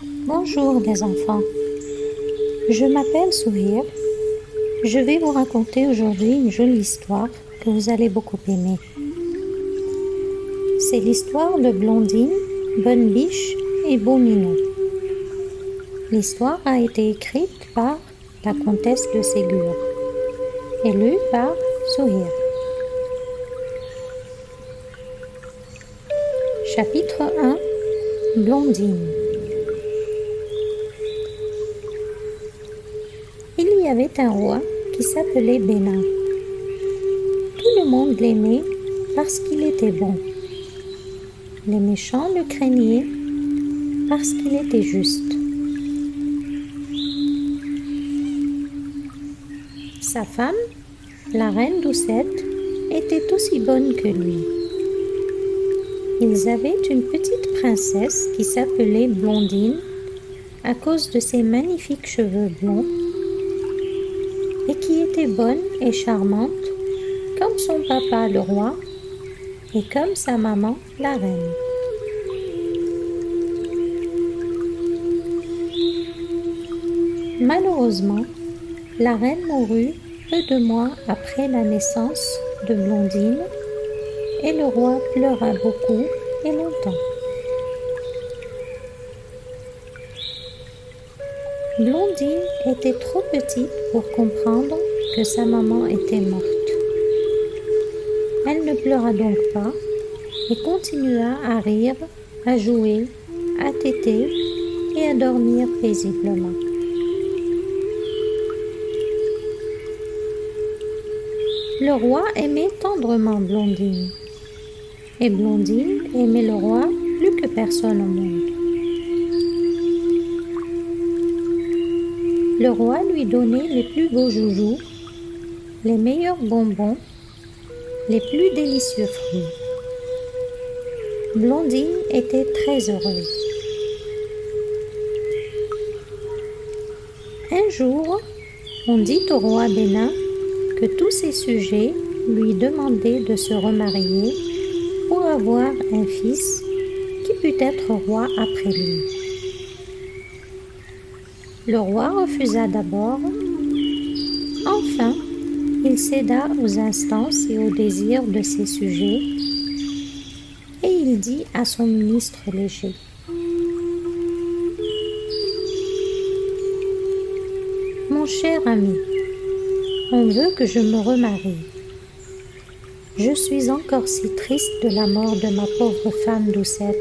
Bonjour les enfants, je m'appelle Souhir. Je vais vous raconter aujourd'hui une jolie histoire que vous allez beaucoup aimer. C'est l'histoire de Blondine, Bonne Biche et Beau Minou. L'histoire a été écrite par la comtesse de Ségur et lue par Souhir. Chapitre 1 Blondine. Il y avait un roi qui s'appelait Bénin. Tout le monde l'aimait parce qu'il était bon. Les méchants le craignaient parce qu'il était juste. Sa femme, la reine Doucette, était aussi bonne que lui. Ils avaient une petite princesse qui s'appelait Blondine à cause de ses magnifiques cheveux blonds et qui était bonne et charmante comme son papa le roi et comme sa maman la reine. Malheureusement, la reine mourut peu de mois après la naissance de Blondine et le roi pleura beaucoup et longtemps. Blondine était trop petite pour comprendre que sa maman était morte. Elle ne pleura donc pas et continua à rire, à jouer, à téter et à dormir paisiblement. Le roi aimait tendrement Blondine et Blondine aimait le roi plus que personne au monde. Le roi lui donnait les plus beaux joujoux, les meilleurs bonbons, les plus délicieux fruits. Blondine était très heureuse. Un jour, on dit au roi Bénin que tous ses sujets lui demandaient de se remarier pour avoir un fils qui pût être roi après lui. Le roi refusa d'abord. Enfin, il céda aux instances et aux désirs de ses sujets et il dit à son ministre léger: « Mon cher ami, on veut que je me remarie. Je suis encore si triste de la mort de ma pauvre femme Doucette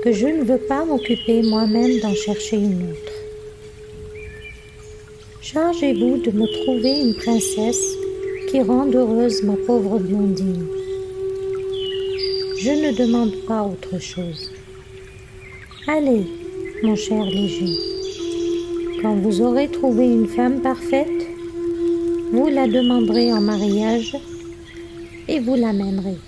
que je ne veux pas m'occuper moi-même d'en chercher une autre. Chargez-vous de me trouver une princesse qui rende heureuse ma pauvre Blondine. Je ne demande pas autre chose. Allez, mon cher léger, quand vous aurez trouvé une femme parfaite, vous la demanderez en mariage et vous l'amènerez. »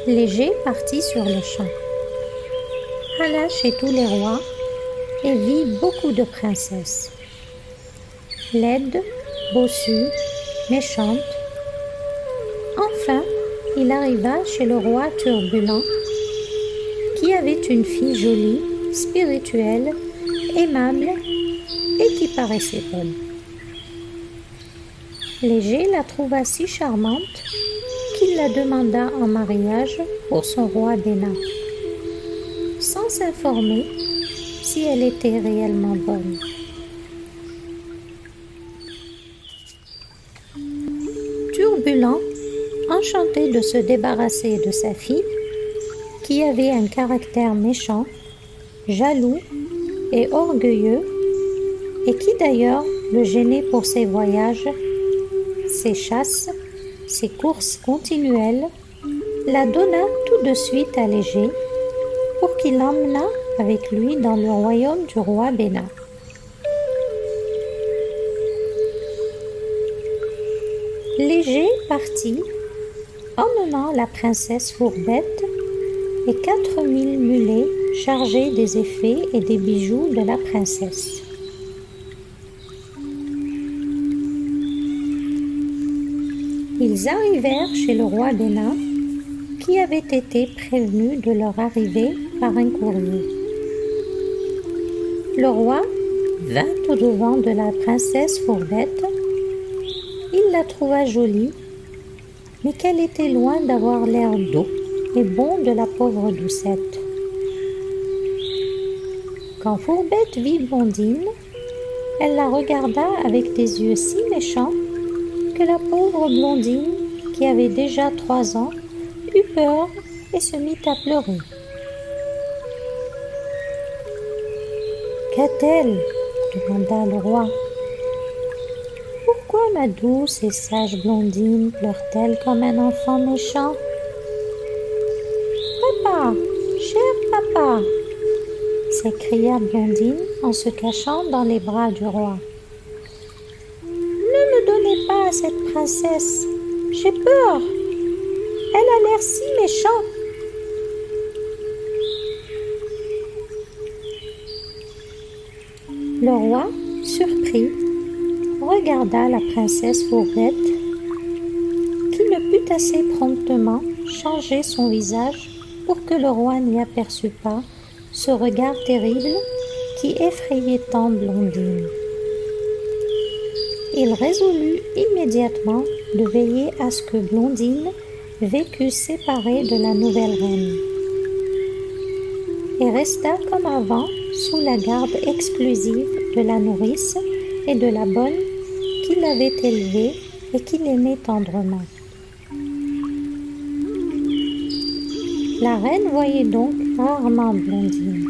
Léger partit sur le champ, alla chez tous les rois et vit beaucoup de princesses. Laides, bossues, méchantes. Enfin, il arriva chez le roi Turbulent qui avait une fille jolie, spirituelle, aimable et qui paraissait bonne. Léger la trouva si charmante qu'il la demanda en mariage pour son roi Bénin, sans s'informer si elle était réellement bonne. Turbulent, enchanté de se débarrasser de sa fille, qui avait un caractère méchant, jaloux et orgueilleux, et qui d'ailleurs le gênait pour ses voyages, ses chasses, ses courses continuelles, la donna tout de suite à Léger pour qu'il l'emmenât avec lui dans le royaume du roi Bénin. Léger partit, emmenant la princesse Fourbette et 4000 mulets chargés des effets et des bijoux de la princesse. Ils arrivèrent chez le roi Bénin qui avaient été prévenus de leur arrivée par un courrier. Le roi vint au-devant de la princesse Fourbette. Il la trouva jolie, mais qu'elle était loin d'avoir l'air doux et bon de la pauvre Doucette. Quand Fourbette vit Blondine, elle la regarda avec des yeux si méchants que la pauvre Blondine, qui avait déjà 3 ans, eut peur et se mit à pleurer. « Qu'a-t-elle » demanda le roi. « Pourquoi ma douce et sage Blondine pleure-t-elle comme un enfant méchant ?»« Papa, cher papa !» s'écria Blondine en se cachant dans les bras du roi. « Ne me donnez pas à cette princesse, j'ai peur, elle a l'air si méchante. » Le roi, surpris, regarda la princesse Fourbette, qui ne put assez promptement changer son visage pour que le roi n'y aperçût pas ce regard terrible qui effrayait tant Blondine. Il résolut immédiatement de veiller à ce que Blondine vécût séparée de la nouvelle reine et resta comme avant sous la garde exclusive de la nourrice et de la bonne qui l'avait élevée et qui l'aimait tendrement. La reine voyait donc rarement Blondine,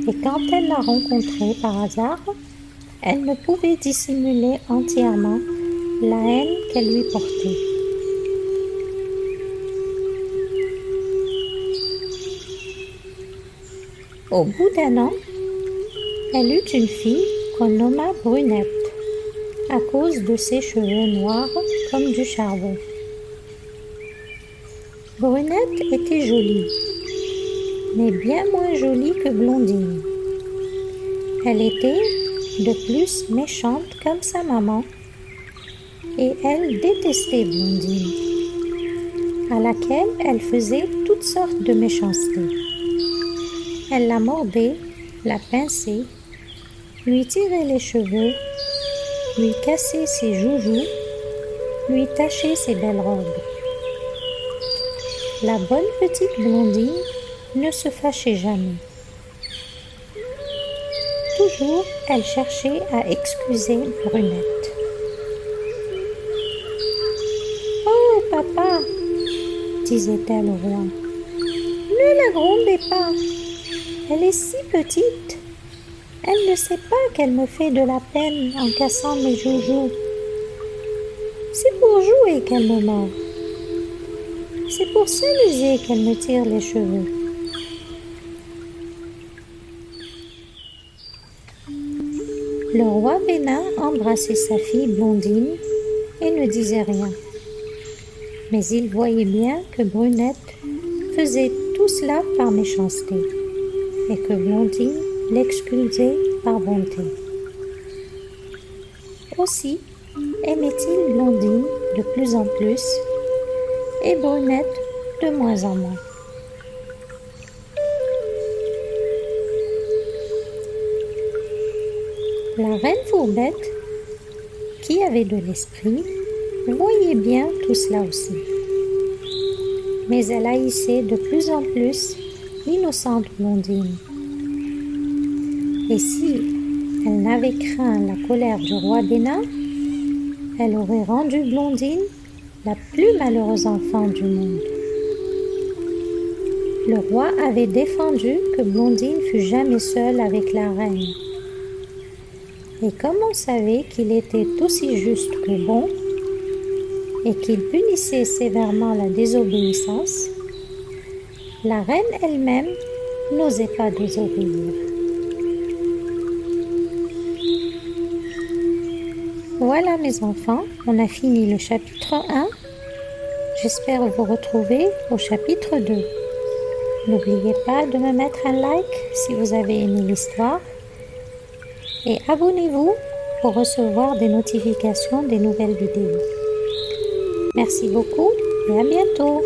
et quand elle la rencontrait par hasard, elle ne pouvait dissimuler entièrement la haine qu'elle lui portait. Au bout d'1 an, elle eut une fille qu'on nomma Brunette, à cause de ses cheveux noirs comme du charbon. Brunette était jolie, mais bien moins jolie que Blondine. Elle était de plus méchante comme sa maman, et elle détestait Blondine, à laquelle elle faisait toutes sortes de méchancetés. Elle la mordait, la pinçait, lui tirait les cheveux, lui cassait ses joujoux, lui tachait ses belles robes. La bonne petite Blondine ne se fâchait jamais. Toujours, elle cherchait à excuser Brunette. « Oh, papa !» disait-elle au roi. « Ne la grondez pas, elle est si petite. Elle ne sait pas qu'elle me fait de la peine en cassant mes joujoux. C'est pour jouer qu'elle me mord. C'est pour s'amuser qu'elle me tire les cheveux. » Le roi Bénin embrassait sa fille Blondine et ne disait rien. Mais il voyait bien que Brunette faisait tout cela par méchanceté et que Blondine l'excusait par bonté. Aussi aimait-il Blondine de plus en plus et Brunette de moins en moins. La reine Fourbette, qui avait de l'esprit, voyait bien tout cela aussi. Mais elle haïssait de plus en plus l'innocente Blondine. Et si elle n'avait craint la colère du roi Bénin, elle aurait rendu Blondine la plus malheureuse enfant du monde. Le roi avait défendu que Blondine fût jamais seule avec la reine. Et comme on savait qu'il était aussi juste que bon, et qu'il punissait sévèrement la désobéissance, la reine elle-même n'osait pas désobéir. Voilà mes enfants, on a fini le chapitre 1. J'espère vous retrouver au chapitre 2. N'oubliez pas de me mettre un like si vous avez aimé l'histoire et abonnez-vous pour recevoir des notifications des nouvelles vidéos. Merci beaucoup et à bientôt.